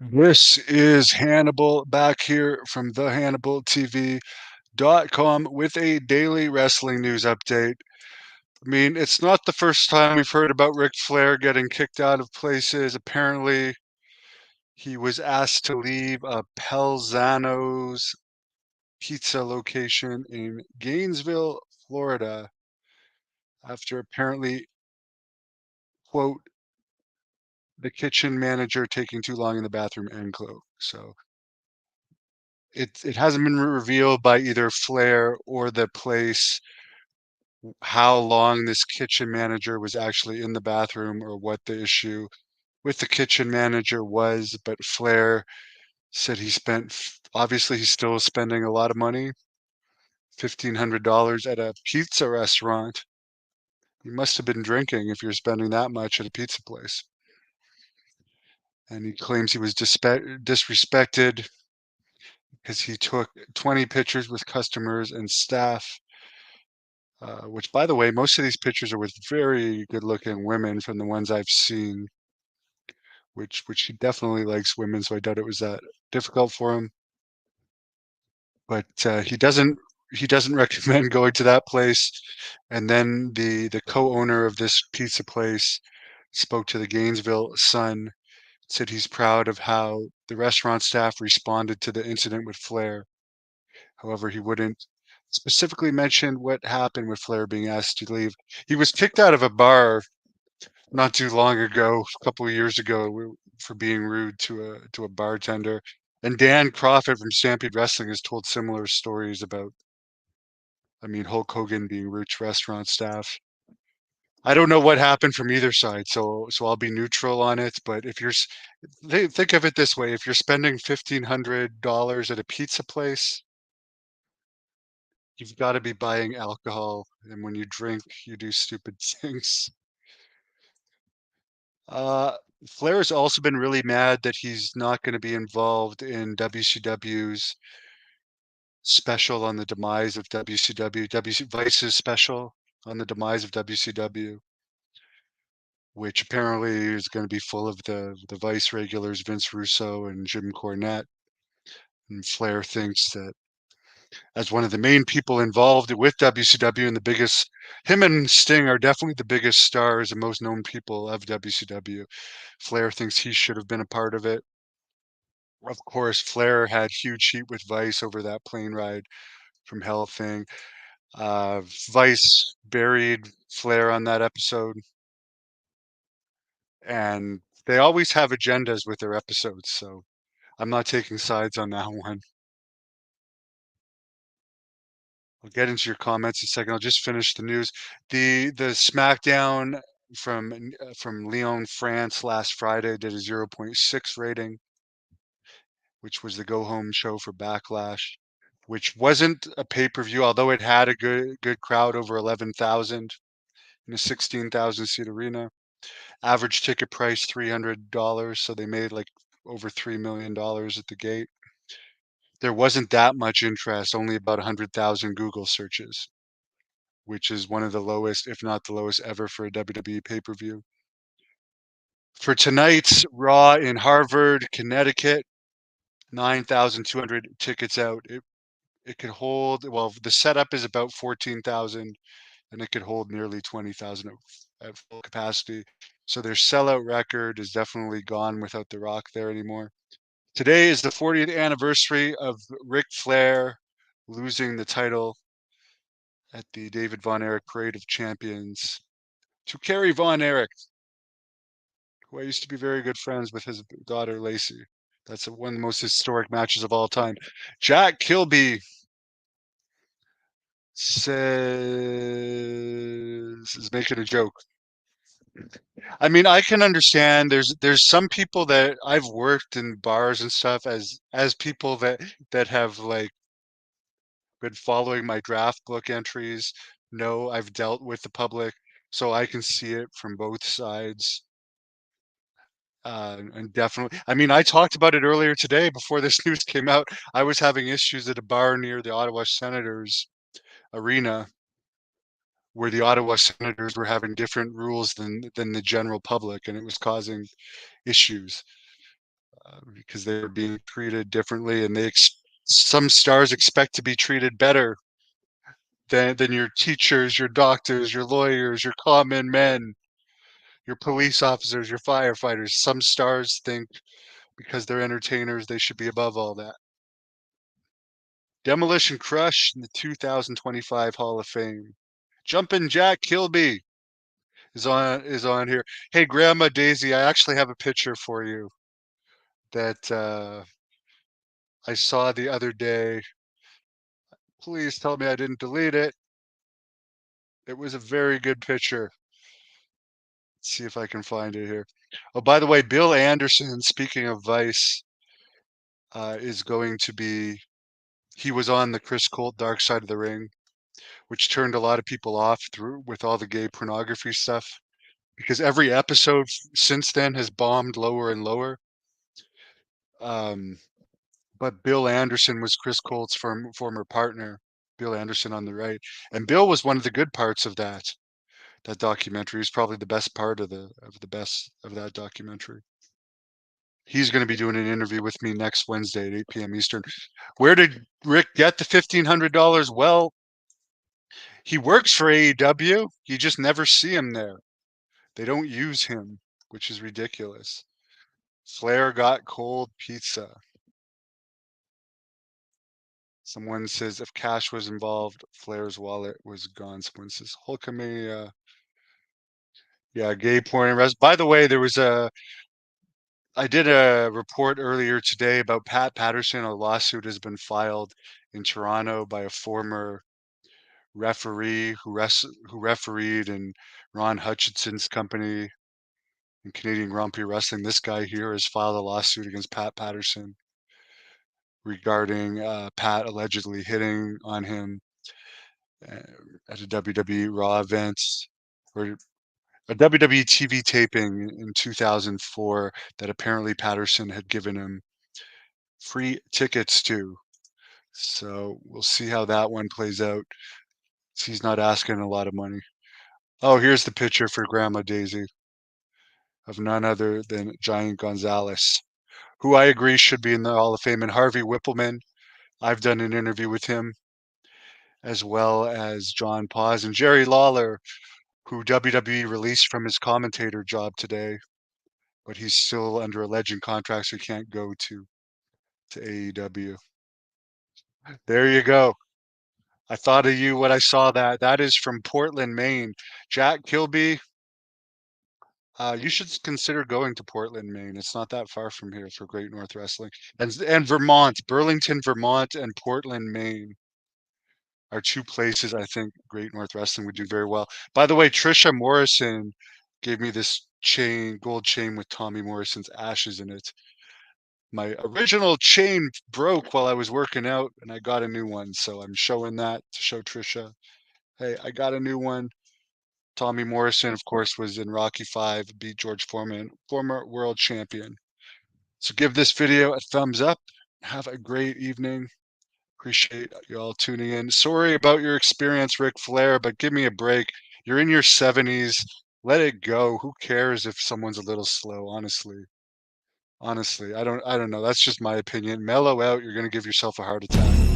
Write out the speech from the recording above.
This is Hannibal back here from thehannibaltv.com with a daily wrestling news update. I mean, it's not the first time we've heard about Ric Flair getting kicked out of places. Apparently, he was asked to leave a Pelzano's pizza location in Gainesville, Florida, after apparently, quote, the kitchen manager taking too long in the bathroom, end quote. So it hasn't been revealed by either Flair or the place how long this kitchen manager was actually in the bathroom or what the issue with the kitchen manager was, but Flair said he spent obviously he's still spending a lot of money, $1,500 at a pizza restaurant. You must have been drinking if you're spending that much at a pizza place. And he claims he was disrespected because he took 20 pictures with customers and staff. Which, by the way, most of these pictures are with very good-looking women from the ones I've seen, which he definitely likes women, so I doubt it was that difficult for him. But he doesn't recommend going to that place. And then the co-owner of this pizza place spoke to the Gainesville Sun, said he's proud of how the restaurant staff responded to the incident with Flair. However, he wouldn't specifically mention what happened with Flair being asked to leave. He was kicked out of a bar not too long ago, a couple of years ago, for being rude to a bartender. And Dan Crawford from Stampede Wrestling has told similar stories about, I mean, Hulk Hogan being rude to restaurant staff. I don't know what happened from either side, so I'll be neutral on it. But if think of it this way: if you're spending $1,500 at a pizza place, you've got to be buying alcohol, and when you drink, you do stupid things. Uh, Flair has also been really mad that he's not going to be involved in WCW's special on the demise of WCW, Vice's special on the demise of WCW, which apparently is going to be full of the Vice regulars, Vince Russo and Jim Cornette. And Flair thinks that as one of the main people involved with WCW and the biggest, him and Sting are definitely the biggest stars and most known people of WCW. Flair thinks he should have been a part of it. Of course, Flair had huge heat with Vice over that plane ride from Hell thing. Vice buried Flair on that episode, and they always have agendas with their episodes, so I'm not taking sides on that one. I'll get into your comments in a second. I'll just finish the news. The Smackdown from Lyon, France last Friday did a zero point 0.6 rating, which was the go home show for Backlash, which wasn't a pay-per-view, although it had a good crowd, over 11,000 in a 16,000 seat arena. Average ticket price $300, so they made like over $3 million at the gate. There wasn't that much interest, only about 100,000 Google searches, which is one of the lowest, if not the lowest ever for a WWE pay-per-view. For tonight's Raw in Harvard, Connecticut, 9,200 tickets out. It could hold, well, the setup is about 14,000 and it could hold nearly 20,000 at full capacity. So their sellout record is definitely gone without The Rock there anymore. Today is the 40th anniversary of Ric Flair losing the title at the David Von Erich Parade of Champions to Kerry Von Erich, who I used to be very good friends with his daughter Lacey. That's one of the most historic matches of all time. Jack Kilby says is making a joke. I mean, I can understand there's some people that I've worked in bars and stuff as people that have like been following my draft book entries. No, I've dealt with the public, so I can see it from both sides. And definitely, I mean, I talked about it earlier today before this news came out. I was having issues at a bar near the Ottawa Senators arena where the Ottawa Senators were having different rules than the general public, and it was causing issues. because they're being treated differently, and some stars expect to be treated better than your teachers, your doctors, your lawyers, your common men, your police officers, your firefighters. Some stars think because they're entertainers, they should be above all that. Demolition Crush in the 2025 Hall of Fame. Jumpin' Jack Kilby is on here. Hey, Grandma Daisy, I actually have a picture for you that I saw the other day. Please tell me I didn't delete it. It was a very good picture. Let's see if I can find it here. Oh, by the way, Bill Anderson, speaking of Vice, is going to be. He was on the Chris Colt Dark Side of the Ring, which turned a lot of people off through with all the gay pornography stuff, because every episode since then has bombed lower and lower. Um, but Bill Anderson was Chris Colt's former partner, Bill Anderson on the right, and Bill was one of the good parts of that documentary. Is probably the best part of the best of that documentary. He's going to be doing an interview with me next Wednesday at 8 p.m. Eastern. Where did Rick get the $1,500? Well, he works for AEW. You just never see him there. They don't use him, which is ridiculous. Flair got cold pizza. Someone says if cash was involved, Flair's wallet was gone. Someone says Hulkamania. Yeah, gay porn and rest. By the way, I did a report earlier today about Pat Patterson. A lawsuit has been filed in Toronto by a former referee who refereed in Ron Hutchinson's company in Canadian Grand Prix Wrestling. This guy here has filed a lawsuit against Pat Patterson regarding Pat allegedly hitting on him uh, at a WWE Raw event or a WWE TV taping in 2004 that apparently Patterson had given him free tickets to. So we'll see how that one plays out. He's not asking a lot of money. Oh, here's the picture for Grandma Daisy of none other than Giant Gonzalez, who I agree should be in the Hall of Fame, and Harvey Whippleman. I've done an interview with him, as well as John Paz and Jerry Lawler, who WWE released from his commentator job today, but he's still under a legend contract, so he can't go to AEW. There you go. I thought of you when I saw that. That is from Portland, Maine. Jack Kilby, you should consider going to Portland, Maine. It's not that far from here for Great North Wrestling. And Vermont, Burlington, Vermont, and Portland, Maine are two places I think Great North Wrestling would do very well. By the way, Trisha Morrison gave me this gold chain with Tommy Morrison's ashes in it. My original chain broke while I was working out, and I got a new one. So I'm showing that to show Trisha, hey, I got a new one. Tommy Morrison, of course, was in Rocky V, beat George Foreman, former world champion. So give this video a thumbs up. Have a great evening. Appreciate you all tuning in. Sorry about your experience, Ric Flair, but give me a break. You're in your 70s. Let it go. Who cares if someone's a little slow, honestly. Honestly, I don't know. That's just my opinion. Mellow out, you're going to give yourself a heart attack.